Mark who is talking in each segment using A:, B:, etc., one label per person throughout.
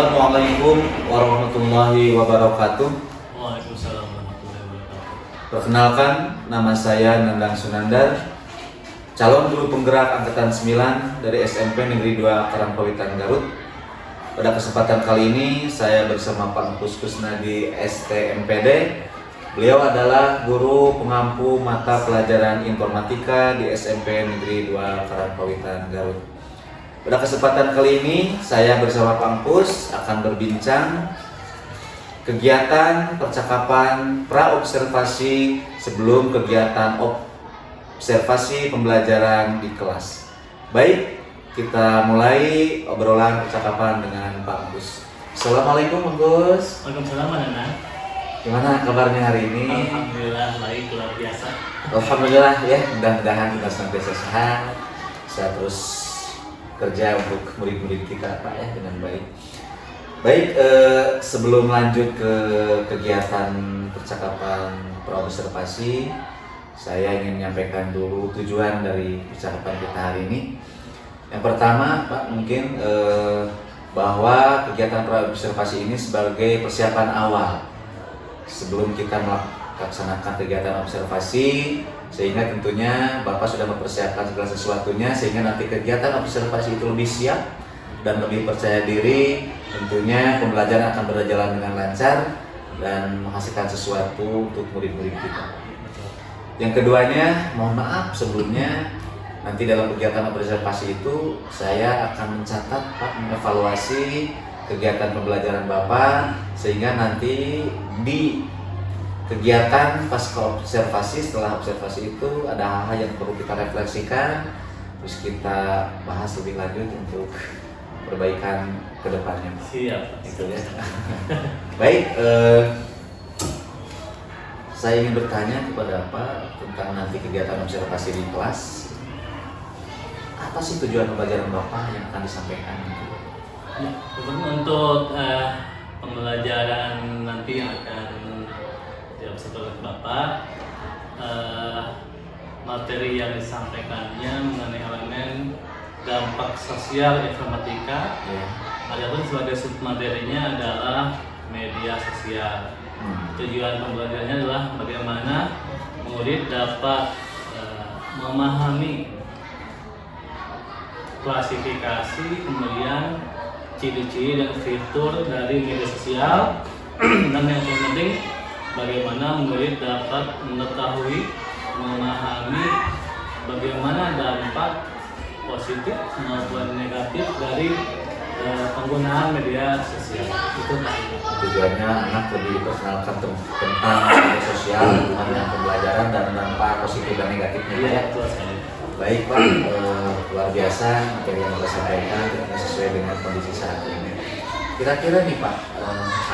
A: Assalamualaikum warahmatullahi wabarakatuh.
B: Waalaikumsalam warahmatullahi wabarakatuh.
A: Perkenalkan, nama saya Nandang Sunandar, calon guru penggerak angkatan 9 dari SMP Negeri 2 Karangpawitan Garut. Pada kesempatan kali ini saya bersama Pak Kusnadi STMPD. Beliau adalah guru pengampu mata pelajaran informatika di SMP Negeri 2 Karangpawitan Garut. Pada kesempatan kali ini saya bersama Pak Pus akan berbincang kegiatan percakapan pra-observasi sebelum kegiatan observasi pembelajaran di kelas. Baik, kita mulai obrolan percakapan dengan Pak Pus. Assalamualaikum Pak Pus.
B: Waalaikumsalam Nana.
A: Gimana kabarnya hari ini?
B: Alhamdulillah baik, luar biasa.
A: Alhamdulillah ya, mudah-mudahan kita senantiasa sehat, bisa terus kerja untuk murid-murid kita Pak ya dengan baik. Baik, sebelum lanjut ke kegiatan percakapan pra-observasi, saya ingin menyampaikan dulu tujuan dari percakapan kita hari ini. Yang pertama Pak, mungkin bahwa kegiatan pra-observasi ini sebagai persiapan awal sebelum kita melaksanakan kegiatan observasi, sehingga tentunya Bapak sudah mempersiapkan segala sesuatunya sehingga nanti kegiatan observasi itu lebih siap dan lebih percaya diri. Tentunya pembelajaran akan berjalan dengan lancar dan menghasilkan sesuatu untuk murid-murid kita. Yang keduanya, mohon maaf sebelumnya, nanti dalam kegiatan observasi itu saya akan mencatat Pak, mengevaluasi kegiatan pembelajaran Bapak, sehingga nanti di kegiatan pasca observasi, setelah observasi itu ada hal-hal yang perlu kita refleksikan, terus kita bahas lebih lanjut untuk perbaikan ke depannya.
B: Siap.
A: Itu ya. Baik, saya ingin bertanya kepada Pak tentang nanti kegiatan observasi di kelas. Apa sih tujuan pembelajaran Bapak yang akan disampaikan?
B: Ya, untuk pembelajaran nanti yang akan diobservasi Bapak, materi yang disampaikannya mengenai elemen dampak sosial informatika. Adapun sebagai submaterinya adalah media sosial. Tujuan pembelajarannya adalah bagaimana murid dapat memahami klasifikasi, kemudian ciri-ciri dan fitur dari media sosial, dan yang terpenting bagaimana murid dapat mengetahui, memahami bagaimana dampak positif maupun negatif dari penggunaan media sosial. Itu
A: tujuannya anak lebih diperkenalkan tentang media sosial, dengan pembelajaran dan dampak positif dan negatifnya.
B: Iya, betul sekali.
A: Baik Pak, luar biasa materi yang Bapak sampaikan sesuai dengan kondisi saat ini. Kira-kira nih Pak,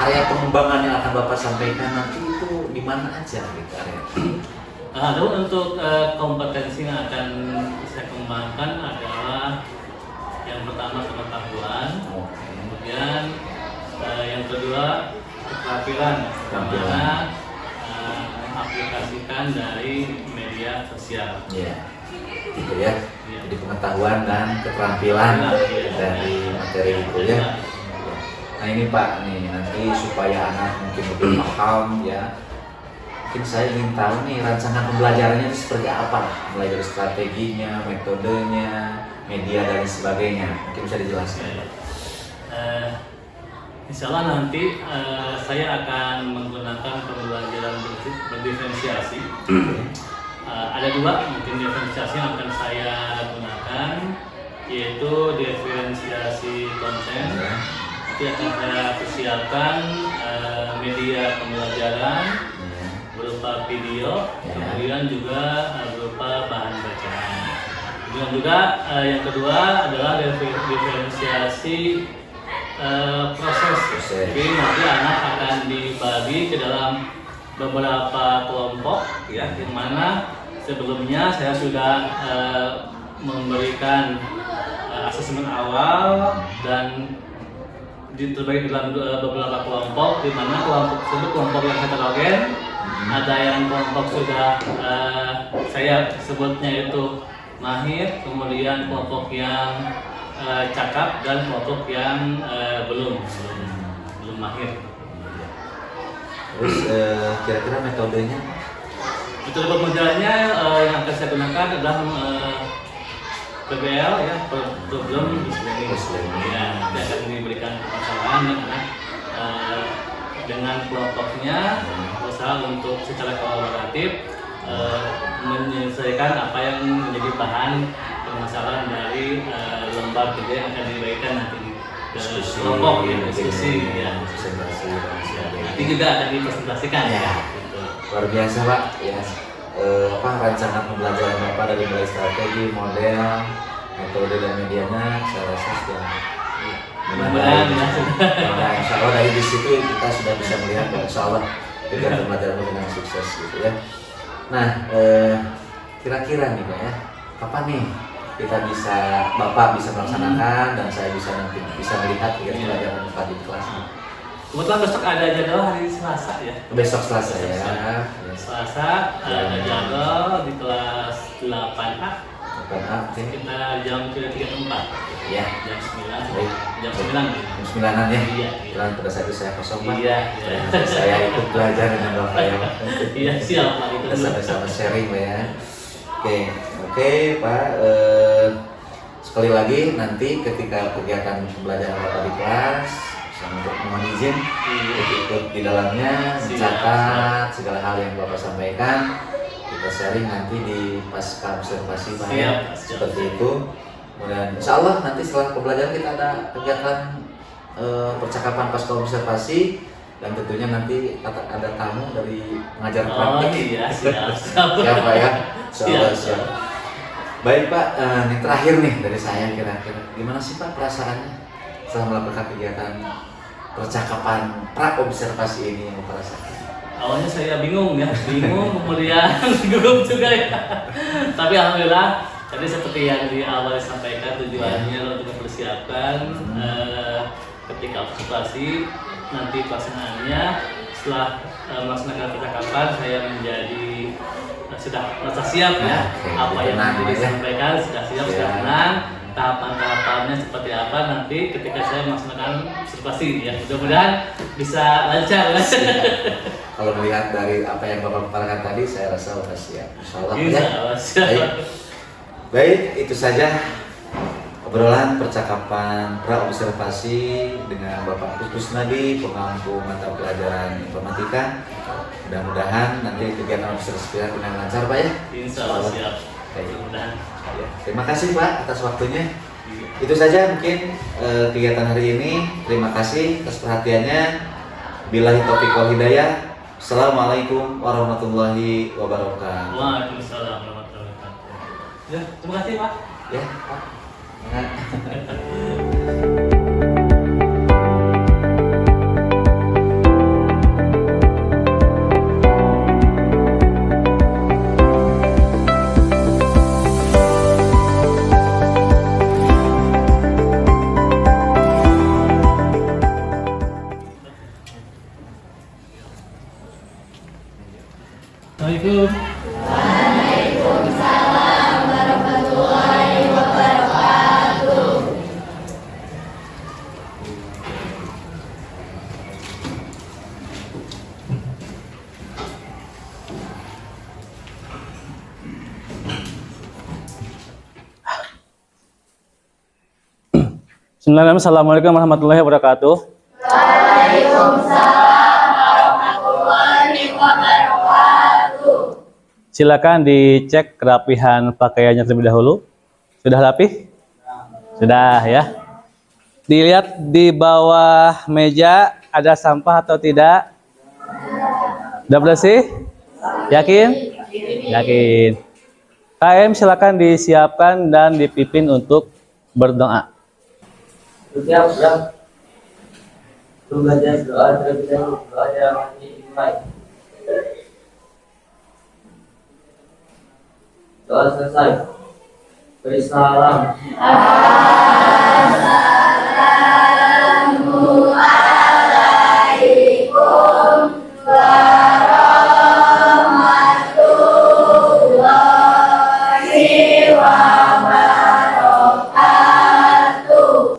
A: area pengembangan yang akan Bapak sampaikan nanti itu di mana aja gitu area?
B: Lalu untuk kompetensi yang akan saya kembangkan adalah yang pertama pengetahuan, kemudian yang kedua keterampilan, bagaimana mengaplikasikan dari media sosial.
A: Iya, gitu ya. Jadi pengetahuan dan keterampilan dari materi itu ya. Nah ini Pak, nih nanti supaya anak mungkin lebih paham ya. Mungkin saya ingin tahu nih rancangan pembelajarannya itu seperti apa, mulai dari strateginya, metodenya, media dan sebagainya. Mungkin bisa dijelaskan.
B: Insya Allah nanti saya akan menggunakan pembelajaran berdiferensiasi. Ada dua mungkin diferensiasi yang akan saya gunakan, yaitu diferensiasi konten. Nanti akan saya persiapkan media pembelajaran berupa video, kemudian juga berupa bahan bacaan. Kemudian juga yang kedua adalah diferensiasi proses. Jadi nanti anak akan dibagi ke dalam beberapa kelompok, ya, yang mana sebelumnya saya sudah memberikan asesmen awal dan terbagi dalam beberapa kelompok, di mana kelompok tersebut kelompok yang heterogen. Ada yang kelompok sudah saya sebutnya itu mahir, kemudian kelompok yang cakap dan kelompok yang belum.
A: Terus kira-kira metodenya?
B: Metode pembelajarannya yang akan saya gunakan adalah PBL ya, problem Muslim. Ya, nanti akan diberikan permasalahan ya, karena dengan kelompoknya berusaha untuk secara kolaboratif menyelesaikan apa yang menjadi bahan permasalahan dari lembar kerja yang akan dibagikan nanti ke kelompok ya, diskusi ya.
A: Presentasi dan sebagainya.
B: Nanti juga akan dipresentasikan ya. Gitu.
A: Luar biasa Pak ya. Rancangan pembelajaran Bapak dari mulai strategi, model, metode dan medianya saya rasa sudah
B: Mudah-mudahan ya.
A: Nah, insya Allah dari di situ kita sudah bisa melihat bahwa insya Allah kegiatan pembelajaran dengan sukses gitu ya. Nah, kira-kira nih Pak ya, kapan nih kita bisa, Bapak bisa melaksanakan dan saya bisa nanti bisa melihat kegiatan pembelajaran Bapak di kelas nih?
B: Kebetulan besok ada jadwal hari Selasa ya.
A: Besok Selasa ya.
B: Selasa ada jadwal di kelas 8A.
A: Oke.
B: Kita jam 3.34.
A: Ya.
B: Jam 9.
A: Baik.
B: Jam 9.
A: Jam 9-an ya.
B: Iya.
A: Dan pada saat itu saya kosong Pak.
B: Iya.
A: Saya ikut belajar dengan Bapak ya.
B: Iya siap Pak itu.
A: Kita sama-sama sharing Pak ya. Oke Pak. Sekali lagi nanti ketika kegiatan pembelajaran Bapak di kelas, saya untuk mohon izin ikut di dalamnya, mencatat segala hal yang Bapak sampaikan. Kita sharing nanti di pasca observasi Pak ya. Seperti itu. Kemudian insya Allah nanti setelah pembelajaran kita ada kegiatan percakapan pasca observasi dan tentunya nanti ada tamu dari pengajar praktik.
B: Iya, siap.
A: Siapa ya? Siap. Baik Pak, ini terakhir nih dari saya kira-kira gimana sih Pak perasaannya setelah melakukan kegiatan percakapan pra-observasi ini yang Bapak rasakan?
B: Awalnya saya bingung, kemudian gugup juga ya. Tapi alhamdulillah, tadi seperti yang di awal disampaikan tujuannya untuk mempersiapkan ketika observasi nanti pelaksanaannya setelah melaksanakan percakapan saya menjadi sudah merasa siap ya, apa yang disampaikan sudah siap, sudah tenang. Tahapan-tahapannya seperti apa nanti ketika saya melaksanakan observasi ya, mudah-mudahan bisa lancar.
A: Kalau melihat dari apa yang Bapak paparkan tadi, saya rasa sudah siap. Insya Allah ya. Baik, itu saja obrolan percakapan pra-observasi dengan Bapak Kusnadi, pengampu mata pelajaran informatika. Mudah-mudahan nanti kegiatan observasi dengan lancar Pak ya.
B: Insya Allah siap. Mudah-mudahan.
A: Ya, terima kasih Pak atas waktunya. Itu saja mungkin kegiatan hari ini. Terima kasih atas perhatiannya. Billahi taufiq wal hidayah. Assalamualaikum warahmatullahi wabarakatuh.
B: Waalaikumsalam warahmatullahi wabarakatuh. Ya, terima kasih Pak.
A: Ya, Pak.
B: Assalamualaikum.
C: Waalaikumsalam warahmatullahi wabarakatuh.
B: Bismillahirrahmanirrahim. Assalamualaikum warahmatullahi wabarakatuh.
C: Waalaikumsalam warahmatullahi wabarakatuh.
B: Silakan dicek kerapihan pakaiannya terlebih dahulu. Sudah rapih? Sudah ya. Dilihat di bawah meja ada sampah atau tidak? Sudah bersih? Yakin? Yakin. KM silakan disiapkan dan dipimpin untuk berdoa.
D: Sudah. Belajar doa terlebih dahulu, doa yang dimulai. Doa selesai. Beri salam.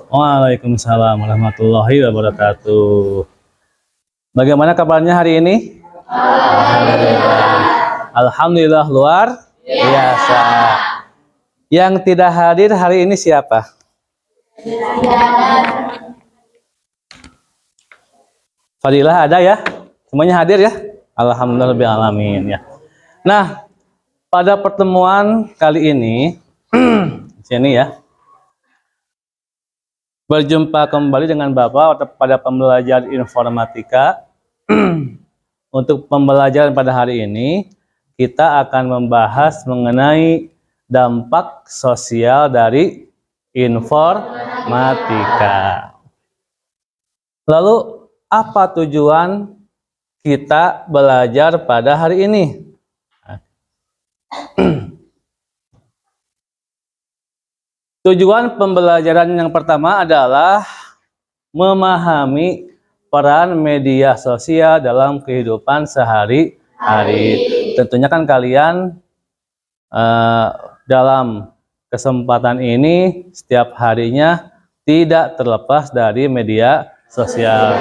C: Assalamualaikum warahmatullahi wabarakatuh.
B: Waalaikumsalam warahmatullahi wabarakatuh. Bagaimana kabarnya hari ini? Alhamdulillah luar biasa. Yang tidak hadir hari ini siapa? Fadilah ada ya? Semuanya hadir ya? Alhamdulillah alamin ya. Nah, pada pertemuan kali ini sini ya. Berjumpa kembali dengan Bapak pada pembelajaran informatika. Untuk pembelajaran pada hari ini, kita akan membahas mengenai dampak sosial dari informatika. Lalu, apa tujuan kita belajar pada hari ini? Tujuan pembelajaran yang pertama adalah memahami peran media sosial dalam kehidupan sehari-hari. Tentunya kan kalian dalam kesempatan ini setiap harinya tidak terlepas dari media sosial.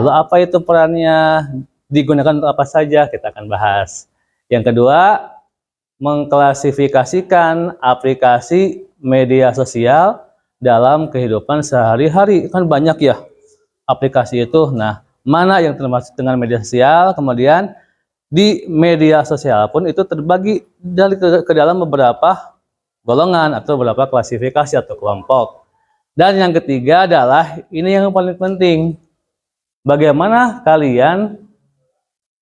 B: Lalu apa itu perannya? Digunakan untuk apa saja? Kita akan bahas. Yang kedua, mengklasifikasikan aplikasi media sosial dalam kehidupan sehari-hari. Kan banyak ya aplikasi itu. Nah, mana yang termasuk dengan media sosial? Kemudian di media sosial pun itu terbagi ke dalam beberapa golongan atau beberapa klasifikasi atau kelompok. Dan yang ketiga adalah ini yang paling penting. Bagaimana kalian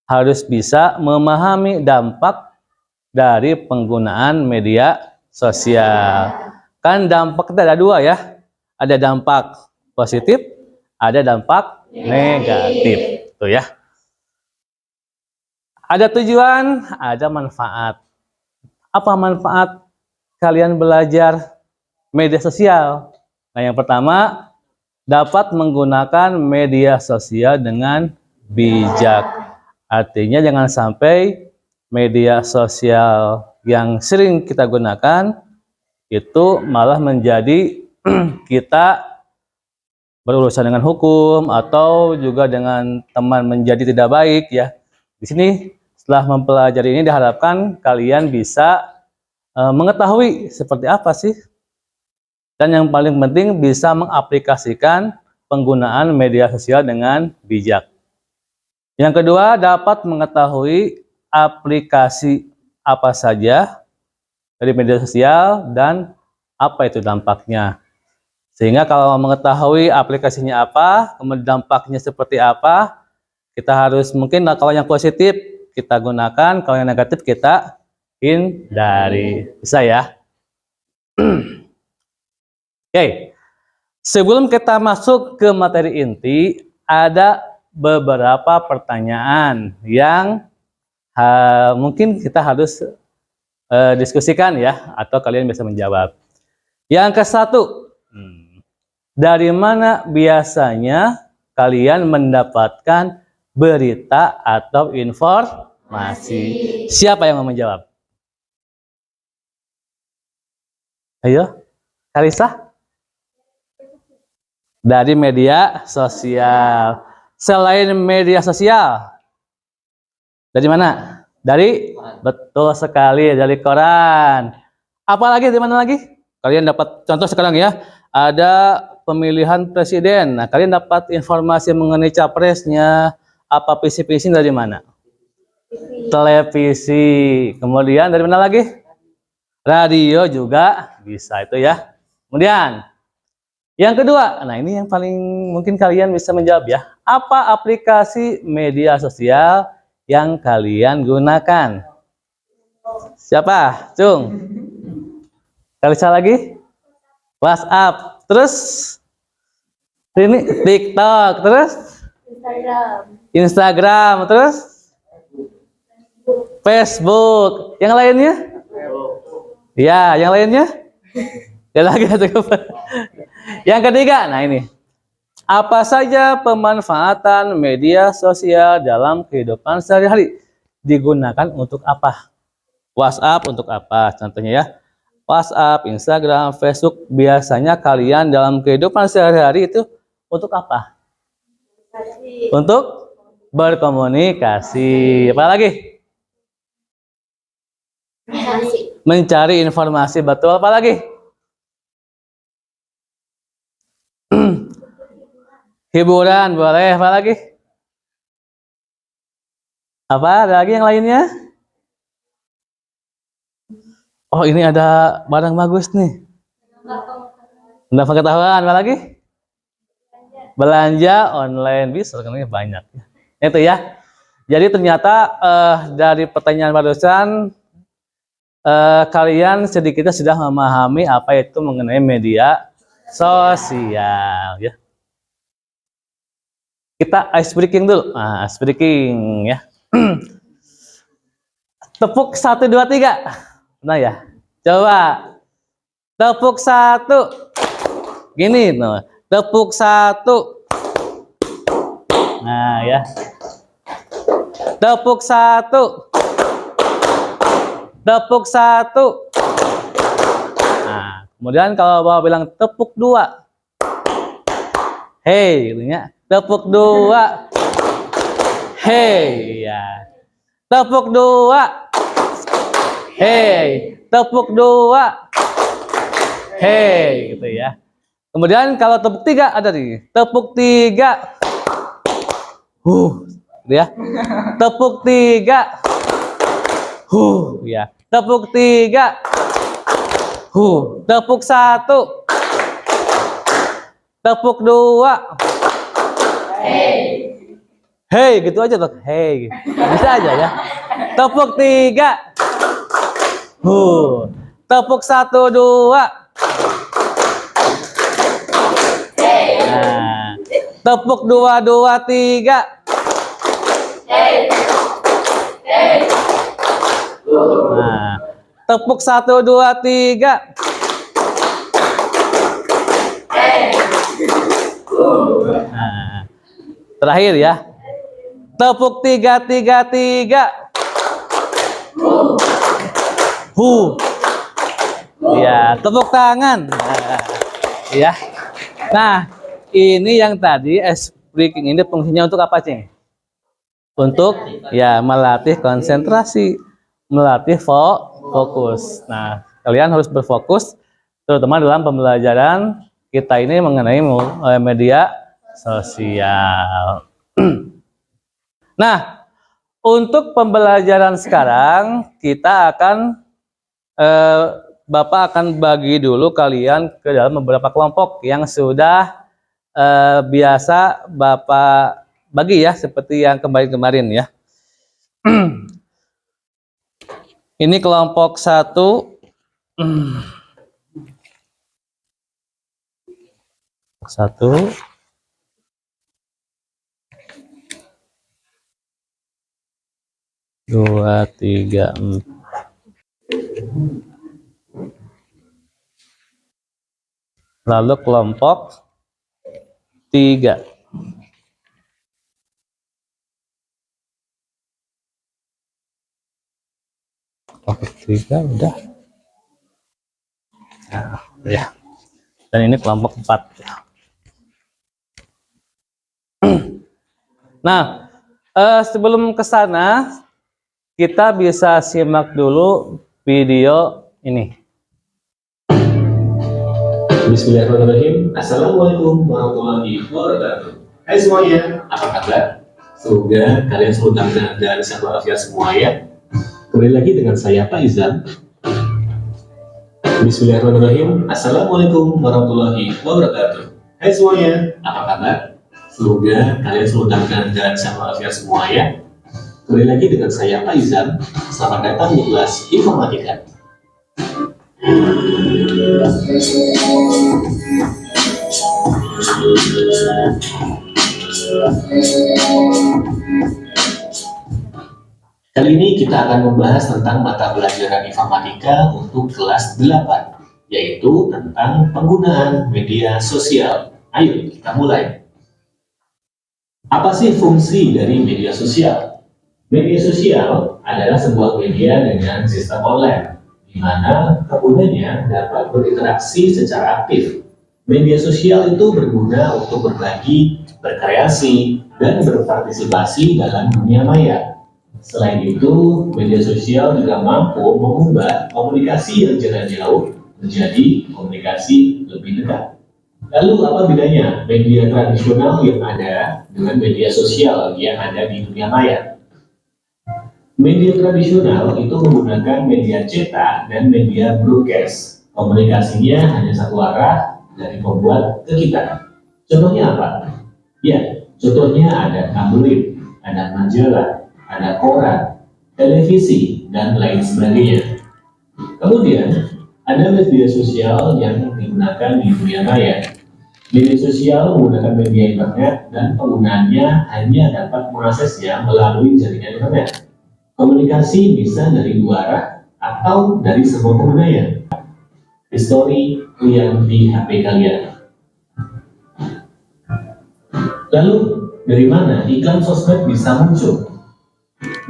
B: harus bisa memahami dampak dari penggunaan media sosial. Kan dampak itu ada dua ya. Ada dampak positif, ada dampak negatif. Tuh ya. Ada tujuan, ada manfaat. Apa manfaat kalian belajar media sosial? Nah, yang pertama, dapat menggunakan media sosial dengan bijak. Artinya jangan sampai media sosial yang sering kita gunakan itu malah menjadi kita berurusan dengan hukum atau juga dengan teman menjadi tidak baik ya. Di sini setelah mempelajari ini diharapkan kalian bisa mengetahui seperti apa sih. Dan yang paling penting bisa mengaplikasikan penggunaan media sosial dengan bijak. Yang kedua, dapat mengetahui aplikasi apa saja dari media sosial dan apa itu dampaknya. Sehingga kalau mengetahui aplikasinya apa, kemudian dampaknya seperti apa, kita harus mungkin kalau yang positif kita gunakan, kalau yang negatif kita hindari. Bisa ya? Oke. Sebelum kita masuk ke materi inti, ada beberapa pertanyaan yang mungkin kita harus diskusikan ya, atau kalian bisa menjawab. Yang ke satu, dari mana biasanya kalian mendapatkan berita atau informasi? Siapa yang mau menjawab? Ayo, Karisa. Dari media sosial. Selain media sosial, dari mana? Betul sekali, dari koran. Apalagi dari mana lagi? Kalian dapat contoh sekarang ya, ada pemilihan presiden. Nah, kalian dapat informasi mengenai capresnya, apa visi-visi dari mana? Televisi. Kemudian dari mana lagi? Radio juga bisa itu ya. Kemudian yang kedua, nah ini yang paling mungkin kalian bisa menjawab ya. Apa aplikasi media sosial yang kalian gunakan? Siapa? Cung. Kalisa lagi? WhatsApp. Terus ini TikTok. Terus Instagram. Terus Facebook. Yang lainnya? Ya, yang lainnya? Ya lagi Yang ketiga, nah ini. Apa saja pemanfaatan media sosial dalam kehidupan sehari-hari? Digunakan untuk apa? WhatsApp untuk apa? Contohnya ya. WhatsApp, Instagram, Facebook, biasanya kalian dalam kehidupan sehari-hari itu untuk apa? Untuk berkomunikasi. Apa lagi? Mencari informasi. Betul. Apa lagi? Hiburan. Boleh. Apa lagi? Apa? Ada lagi yang lainnya? Oh, ini ada barang bagus nih. Udah pengetahuan. Apa lagi? Belanja online. Bisa kan banyak. Itu ya. Jadi ternyata dari pertanyaan barusan kalian sedikitnya sudah memahami apa itu mengenai media sosial ya. Kita ice breaking dulu. Nah, ice breaking ya. Tepuk 1 2 3. Nah ya. Coba. Tepuk 1. Gini no. Tepuk 1. Nah ya. Tepuk 1. Tepuk 1. Nah, kemudian kalau bawa bilang tepuk 2. Hey, gitu ya. Tepuk 2. Hey, ya. Tepuk 2. Hey, tepuk 2. Hey, gitu ya. Kemudian kalau tepuk 3 ada nih. Tepuk 3. Gitu ya. Tepuk 3. Ya. Tepuk 3. Tepuk 1. Tepuk 2. Hey, gitu aja tuh. Hey. Bisa aja ya. Tepuk 3. Tepuk 1 2. Nah. Tepuk 2 2 3. Nah. Tepuk 1 2 3. Nah. Terakhir ya. Tepuk 3 3 3. Ya, tepuk tangan. Nah, ya. Nah, ini yang tadi ice breaking ini fungsinya untuk apa, Cing? Untuk ya melatih konsentrasi, melatih fokus. Nah, kalian harus berfokus terutama dalam pembelajaran kita ini mengenai media sosial. Nah, untuk pembelajaran sekarang kita akan Bapak akan bagi dulu kalian ke dalam beberapa kelompok yang sudah biasa Bapak bagi ya, seperti yang kemarin-kemarin ya. Ini kelompok 1. Satu. Dua, tiga, empat. Lalu kelompok 3. Kelompok 3 udah. Nah, ya. Dan ini kelompok 4. Nah, sebelum ke sana kita bisa simak dulu video ini.
E: Bismillahirrahmanirrahim. Assalamualaikum warahmatullahi wabarakatuh. Hai semuanya, apa kabar? Semoga kalian selalu dalam keadaan dan sehat walafiat semua ya. Kembali lagi dengan saya Pak Izan. Bismillahirrahmanirrahim. Assalamualaikum warahmatullahi wabarakatuh. Hai semuanya, apa kabar? Semoga kalian selalu dalam keadaan dan sehat walafiat semua ya. Kembali lagi dengan saya Pak Izan. Selamat datang di kelas informatika. Kali ini kita akan membahas tentang mata pelajaran informatika untuk kelas 8, yaitu tentang penggunaan media sosial. Ayo kita mulai. Apa sih fungsi dari media sosial? Media sosial adalah sebuah media dengan sistem online, di mana penggunanya dapat berinteraksi secara aktif. Media sosial itu berguna untuk berbagi berkreasi, dan berpartisipasi dalam dunia maya. Selain itu, media sosial juga mampu mengubah komunikasi yang jarak jauh menjadi komunikasi lebih dekat. Lalu apa bedanya media tradisional yang ada dengan media sosial yang ada di dunia maya? Media tradisional itu menggunakan media cetak dan media broadcast. Komunikasinya hanya satu arah dari pembuat ke kita. Contohnya apa? Ya, contohnya ada tabloid, ada majalah, ada koran, televisi, dan lain sebagainya. Kemudian, ada media sosial yang digunakan di dunia maya. Media sosial menggunakan media internet dan penggunanya hanya dapat mengaksesnya melalui jaringan internet. Komunikasi bisa dari dua arah atau dari semua penggunanya. History yang di HP kalian. Lalu, dari mana iklan sosmed bisa muncul?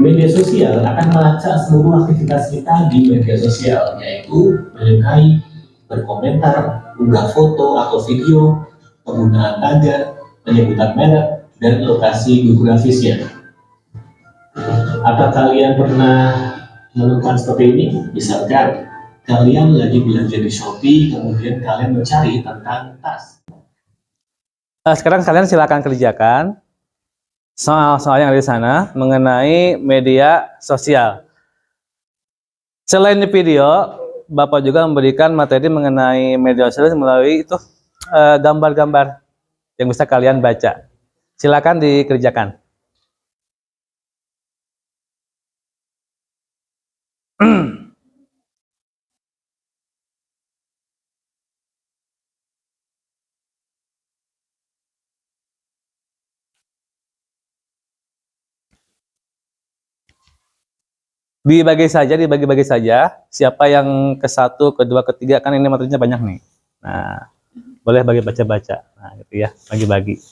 E: Media sosial akan melacak seluruh aktivitas kita di media sosial, yaitu menyukai, berkomentar, unggah foto atau video, penggunaan tagar, penyebutan merek, dan lokasi geografisnya. Apa kalian pernah menemukan seperti ini? Misalkan kalian lagi belanja di Shopee, kemudian kalian mencari tentang tas.
B: Sekarang kalian silakan kerjakan soal-soal yang ada di sana mengenai media sosial. Selain di video, Bapak juga memberikan materi mengenai media sosial melalui itu gambar-gambar yang bisa kalian baca. Silakan dikerjakan. Dibagi-bagi saja. Siapa yang ke satu, kedua, ketiga, kan ini materinya banyak nih. Nah, boleh bagi baca-baca. Nah, gitu ya, bagi-bagi.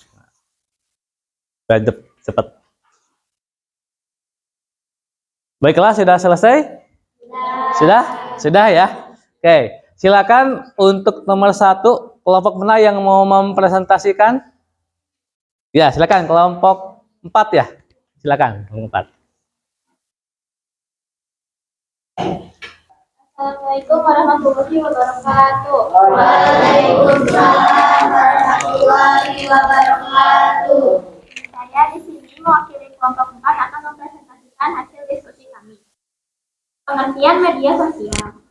B: Cepat. Baiklah, sudah selesai? Sudah ya. Oke, silakan untuk nomor 1, kelompok mana yang mau mempresentasikan? Ya, silakan kelompok 4 ya. Silakan kelompok 4.
C: Assalamualaikum warahmatullahi wabarakatuh. Waalaikumsalam warahmatullahi wabarakatuh. Saya di sini mewakili kelompok 4 akan mempresentasikan hasil diskusi kami. Pengertian media sosial.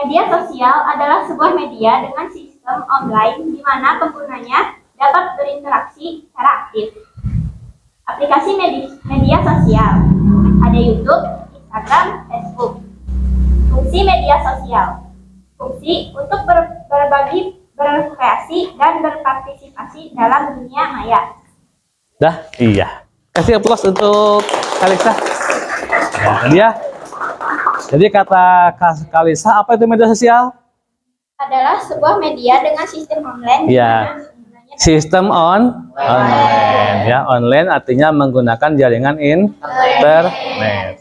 C: Media sosial adalah sebuah media dengan sistem online di mana penggunanya dapat berinteraksi secara aktif. Aplikasi media sosial. Ada YouTube, Instagram, Facebook. Fungsi media sosial. Fungsi untuk berbagi, berkreasi, dan berpartisipasi dalam dunia maya.
B: Dah, iya. Kasih aplaus untuk Kalisa. Ya. Jadi kata Kalisa, apa itu media sosial?
C: Adalah sebuah media dengan sistem online.
B: Ya. Sistem online. Ya, online artinya menggunakan jaringan internet.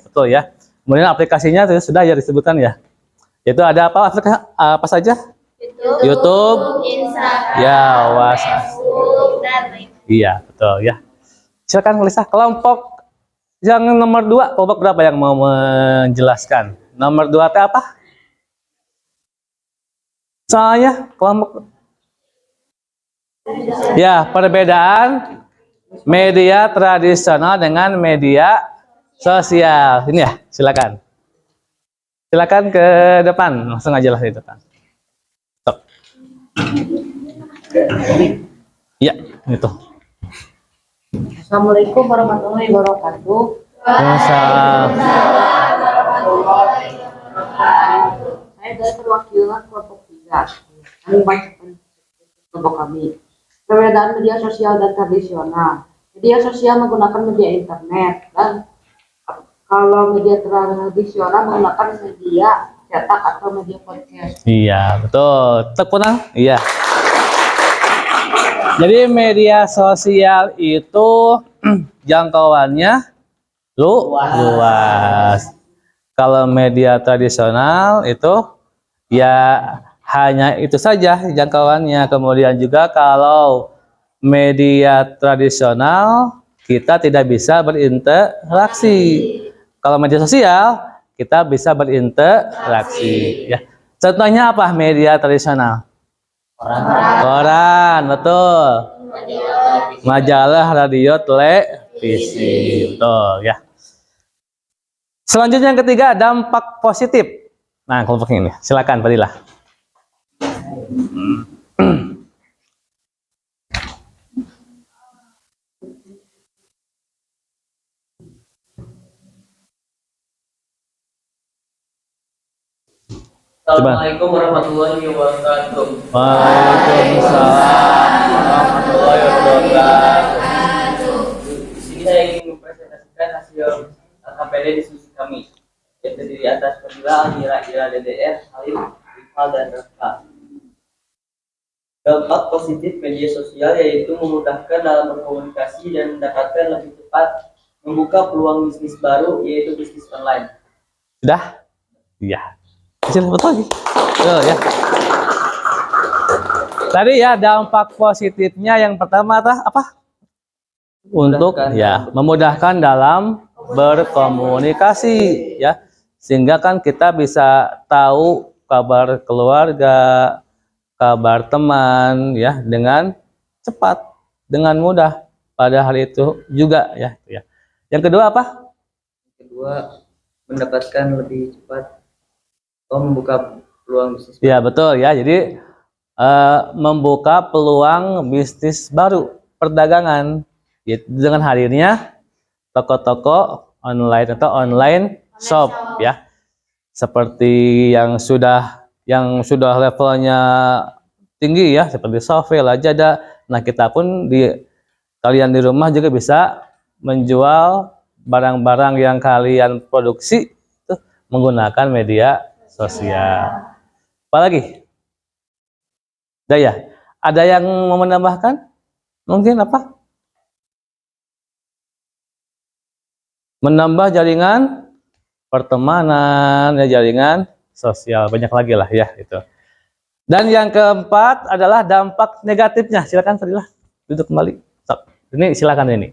B: Betul ya. Kemudian aplikasinya sudah ya disebutkan ya. Itu ada apa saja? YouTube,
C: Instagram,
B: ya, WhatsApp.
C: Facebook, dan lain-lain.
B: Iya, betul ya. Silakan Lisa, kelompok yang nomor 2, kelompok berapa yang mau menjelaskan? Nomor 2 teh apa? Soalnya kelompok. Ya, perbedaan media tradisional dengan media sosial. Ini ya, silakan. Silakan ke depan, langsung aja lah di depan. Stop. Ya, itu.
F: Assalamualaikum warahmatullahi wabarakatuh. Saya dari perwakilan kelompok 3. Kami membacakan kelompok kami. Perbedaan media sosial dan tradisional. Media sosial menggunakan media internet dan kalau media tradisional menggunakan media cetak atau media podcast.
B: Iya, betul. Tekunan? Iya. Jadi media sosial itu jangkauannya luas. Kalau media tradisional itu ya hanya itu saja jangkauannya. Kemudian juga kalau media tradisional kita tidak bisa berinteraksi. Kalau media sosial kita bisa berinteraksi ya. Contohnya apa media tradisional? Koran, betul. Majalah, radio, televisi, betul ya. Selanjutnya yang ketiga, dampak positif. Nah, kelompok ini, silakan Fadilah.
D: Assalamualaikum warahmatullahi wabarakatuh.
B: Waalaikumsalam warahmatullahi wabarakatuh.
D: Di sini saya ingin mempresentasikan hasil KPD diskusi kami yang terdiri atas Fadila, Almira, Ira, DDR, Halim, Iqbal, dan Rafka. Dampak positif media sosial yaitu memudahkan dalam berkomunikasi dan mendapatkan lebih cepat, membuka peluang bisnis baru yaitu bisnis online.
B: Sudah? Iya. Kecil betul lagi. Betul ya. Tadi ya dampak positifnya yang pertama apa? Untuk ya memudahkan dalam berkomunikasi ya. Sehingga kan kita bisa tahu kabar keluarga, kabar teman ya dengan cepat, dengan mudah pada hari itu juga ya. Yang kedua apa?
D: Kedua, mendapatkan lebih cepat membuka peluang bisnis.
B: Ya betul ya. Jadi membuka peluang bisnis baru perdagangan yaitu dengan hadirnya toko-toko online atau online shop ya. Seperti yang sudah levelnya tinggi ya, seperti Shopee, Lazada. Nah, kita pun kalian di rumah juga bisa menjual barang-barang yang kalian produksi itu menggunakan media sosial. Apalagi? Daya, ada yang mau menambahkan? Mungkin apa? Menambah jaringan pertemanan, ya jaringan sosial, banyak lagi lah ya itu. Dan yang keempat adalah dampak negatifnya. Silakan Fadilah, duduk kembali. Ini silakan ini.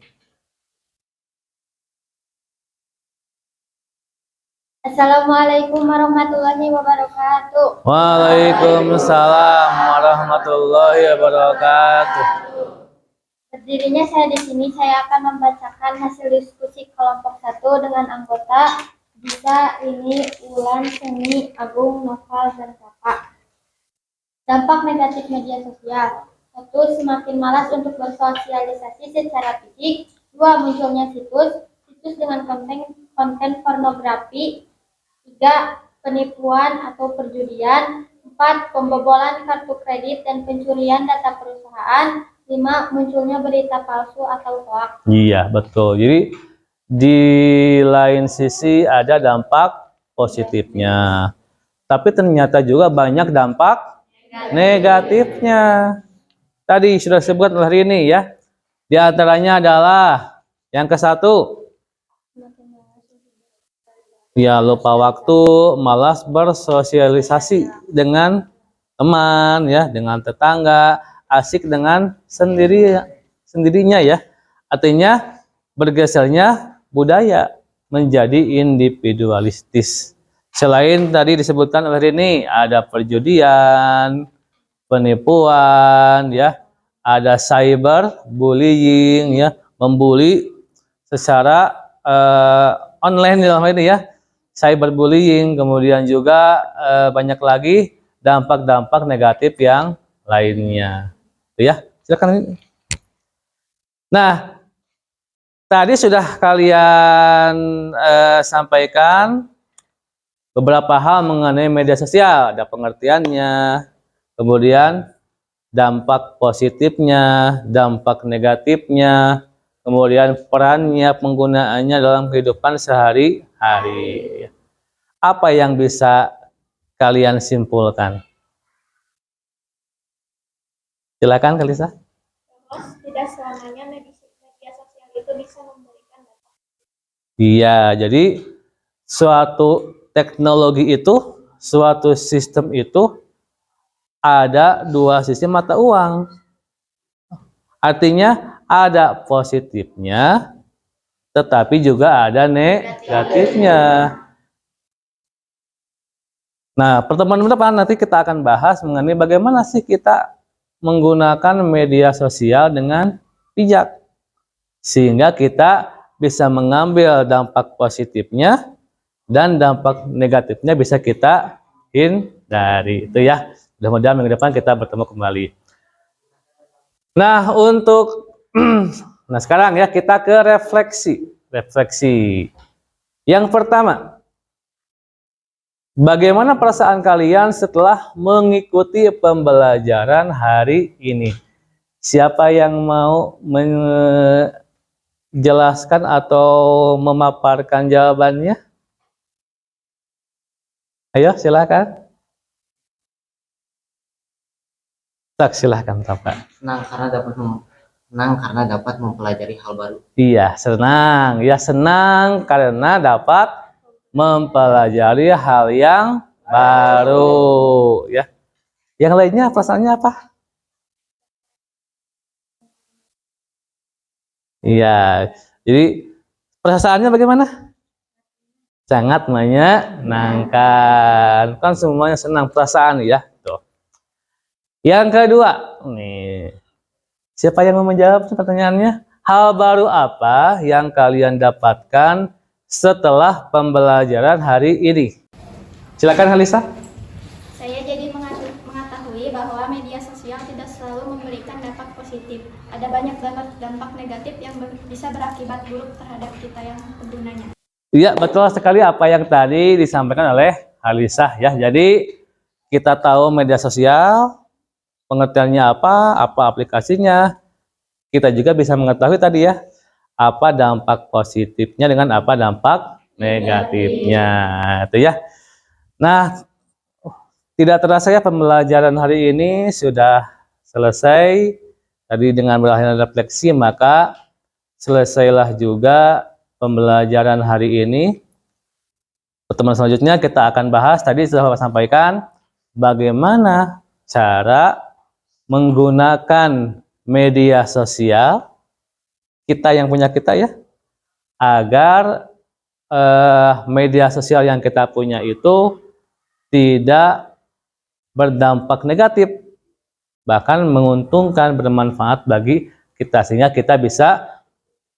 C: Assalamualaikum warahmatullahi wabarakatuh.
B: Waalaikumsalam warahmatullahi wabarakatuh.
C: Berdirinya saya di sini, saya akan membacakan hasil diskusi kelompok 1 dengan anggota Disa, Rini, Ulan, Seni, Agung, Noval, dan Kakak. Dampak negatif media sosial. 1. Semakin malas untuk bersosialisasi secara fisik. 2. Munculnya situs dengan konten pornografi. 3. Penipuan atau perjudian. 4. Pembobolan kartu kredit dan pencurian data perusahaan. 5. Munculnya berita palsu atau hoax.
B: Iya, betul. Jadi di lain sisi ada dampak positifnya. Tapi ternyata juga banyak dampak negatifnya. Tadi sudah disebut oleh ini ya. Di antaranya adalah yang ke-1, ya lupa waktu, malas bersosialisasi dengan teman ya, dengan tetangga, asik dengan sendirinya ya. Artinya bergesernya budaya menjadi individualistis. Selain tadi disebutkan oleh ini ada perjudian, penipuan ya, ada cyberbullying ya, membuli secara online dalam hal ini ya. Cyberbullying, kemudian juga banyak lagi dampak-dampak negatif yang lainnya. Ya, silakan. Nah, tadi sudah kalian sampaikan beberapa hal mengenai media sosial, ada pengertiannya, kemudian dampak positifnya, dampak negatifnya, kemudian perannya, penggunaannya dalam kehidupan sehari-hari. Apa yang bisa kalian simpulkan? Silakan Kalisa.
C: Tidak selamanya media sosial itu bisa memberikan dampak.
B: Iya, jadi suatu teknologi itu, suatu sistem itu ada dua sistem mata uang. Artinya ada positifnya, tetapi juga ada negatifnya. Nah, pertemuan depan nanti kita akan bahas mengenai bagaimana sih kita menggunakan media sosial dengan bijak. Sehingga kita bisa mengambil dampak positifnya dan dampak negatifnya bisa kita hindari. Itu ya. Mudah-mudahan minggu depan kita bertemu kembali. Nah, nah sekarang ya kita ke refleksi. Yang pertama, bagaimana perasaan kalian setelah mengikuti pembelajaran hari ini? Siapa yang mau menjelaskan atau memaparkan jawabannya? Ayo, silakan. Silakan, Bapak.
G: Senang karena dapat mempelajari hal baru.
B: Iya, senang. Ya, senang karena dapat mempelajari hal yang baru. Ya. Yang lainnya perasaannya apa? Iya. Jadi perasaannya bagaimana? Sangat menyenangkan. Kan semuanya senang perasaan ya. Tuh. Yang kedua, nih. Siapa yang mau menjawab pertanyaannya? Hal baru apa yang kalian dapatkan setelah pembelajaran hari ini? Silakan Halisa.
C: Saya jadi mengetahui bahwa media sosial tidak selalu memberikan dampak positif. Ada banyak dampak negatif yang bisa berakibat buruk terhadap kita yang penggunanya.
B: Iya, betul sekali apa yang tadi disampaikan oleh Halisa ya. Jadi kita tahu media sosial, pengertiannya apa aplikasinya. Kita juga bisa mengetahui tadi ya, apa dampak positifnya dengan apa dampak negatifnya. Itu ya. Nah, tidak terasa ya pembelajaran hari ini sudah selesai. Tadi dengan berakhir refleksi, maka selesailah juga pembelajaran hari ini. Pertemuan selanjutnya kita akan bahas, tadi sudah Bapak sampaikan, bagaimana cara menggunakan media sosial, kita yang punya kita ya, agar media sosial yang kita punya itu tidak berdampak negatif, bahkan menguntungkan, bermanfaat bagi kita, sehingga kita bisa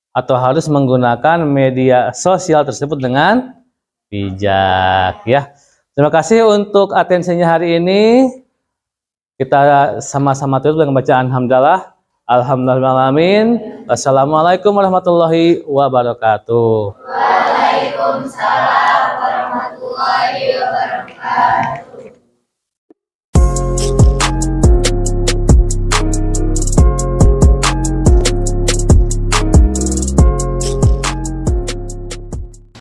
B: atau harus menggunakan media sosial tersebut dengan bijak ya. Terima kasih untuk atensinya hari ini. Kita sama-sama tutup dengan bacaan hamdalah. Alhamdulillahirrahmanirrahim. Wassalamualaikum warahmatullahi wabarakatuh.
C: Waalaikumsalam.